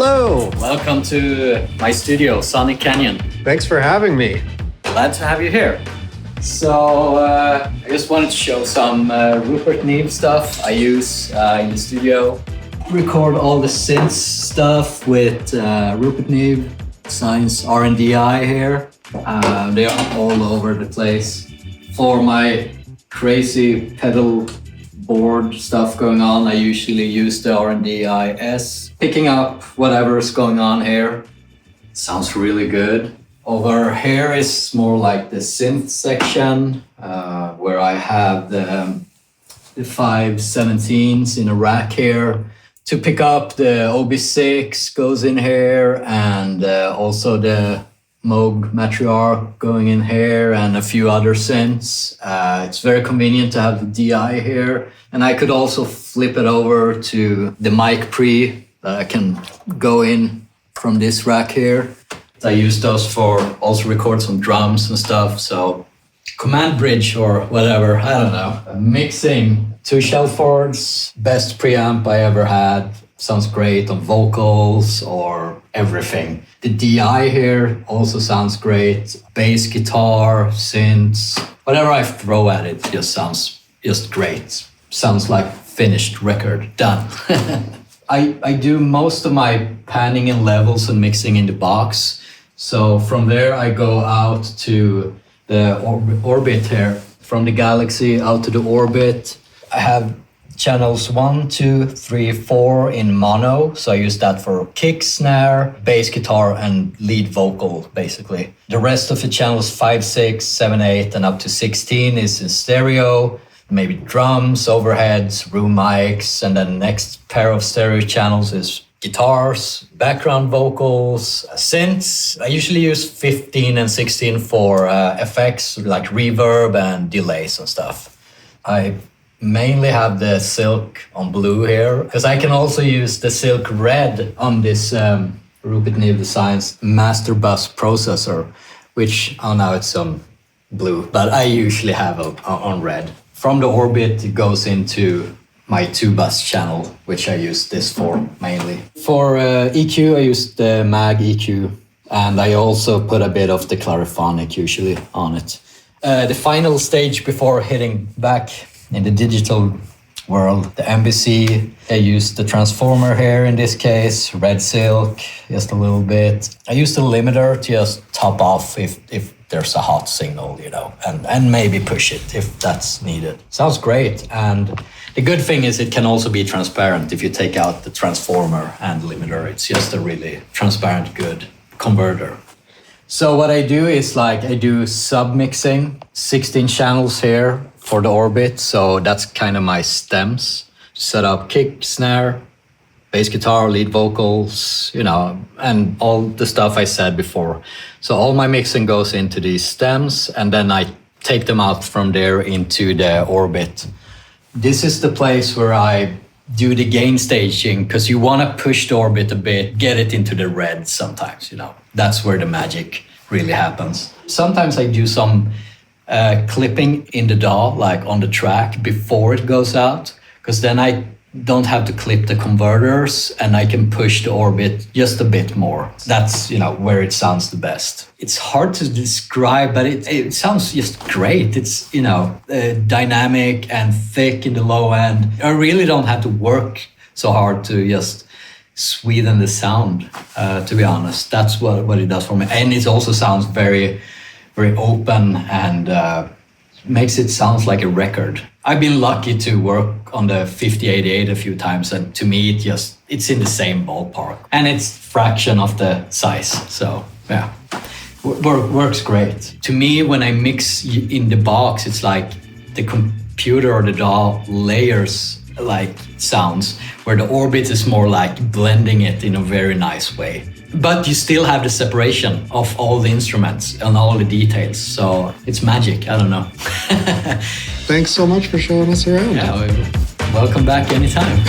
Hello. Welcome to my studio, Sonic Canyon. Thanks for having me. Glad to have you here. So I just wanted to show some Rupert Neve stuff I use in the studio. Record all the synth stuff with Rupert Neve, Science R&DI here. They are all over the place. For my crazy pedal board stuff going on, I usually use the R&DI-S. Picking up whatever is going on here. Sounds really good. Over here is more like the synth section, where I have the 517s in a rack here. To pick up the OB6 goes in here, and also the Moog Matriarch going in here, and a few other synths. It's very convenient to have the DI here, and I could also flip it over to the mic pre that I can go in from this rack here. I use those for also record some drums and stuff. So command bridge or whatever, I don't know. Mixing 2 Shelfords, best preamp I ever had. Sounds great on vocals or everything. The DI here also sounds great. Bass guitar, synths, whatever I throw at it just sounds just great. Sounds like finished record, done. I do most of my panning and levels and mixing in the box. So from there I go out to the orbit here. From the Galaxy out to the orbit. I have channels 1, 2, 3, 4 in mono. So I use that for kick, snare, bass guitar, and lead vocal, basically. The rest of the channels 5, 6, 7, 8, and up to 16 is in stereo. Maybe drums, overheads, room mics, and then the next pair of stereo channels is guitars, background vocals, synths. I usually use 15 and 16 for effects like reverb and delays and stuff. I mainly have the Silk on blue here, because I can also use the Silk red on this Rupert Neve Designs master bus processor, which, oh now it's on blue, but I usually have on red. From the orbit, it goes into my 2-bus channel, which I use this for mainly. For EQ, I use the Mag EQ, and I also put a bit of the Clariphonic usually on it. The final stage before hitting back in the digital world, the MBC, I use the transformer here in this case, Red Silk, just a little bit. I use the limiter to just top off if there's a hot signal, you know, and maybe push it if that's needed. Sounds great. And the good thing is it can also be transparent if you take out the transformer and limiter. It's just a really transparent, good converter. So what I do is I do sub-mixing, 16 channels here for the orbit. So that's kind of my stems. Set up kick, snare, bass guitar, lead vocals, you know, and all the stuff I said before. So all my mixing goes into these stems, and then I take them out from there into the orbit. This is the place where I do the gain staging, because you want to push the orbit a bit, get it into the red sometimes, you know. That's where the magic really happens. Sometimes I do some clipping in the DAW, like on the track before it goes out, because then I don't have to clip the converters and I can push the orbit just a bit more. That's, you know, where it sounds the best. It's hard to describe, but it sounds just great. It's, you know, dynamic and thick in the low end. I really don't have to work so hard to just sweeten the sound, to be honest. That's what it does for me. And it also sounds very, very open and makes it sound like a record. I've been lucky to work on the 5088 a few times, and to me it's in the same ballpark, and it's fraction of the size. So yeah, works great. To me, when I mix in the box, it's like the computer or the DAW layers like sounds, where the orbit is more like blending it in a very nice way. But you still have the separation of all the instruments and all the details. So it's magic, I don't know. Thanks so much for showing us around. Yeah, welcome back anytime.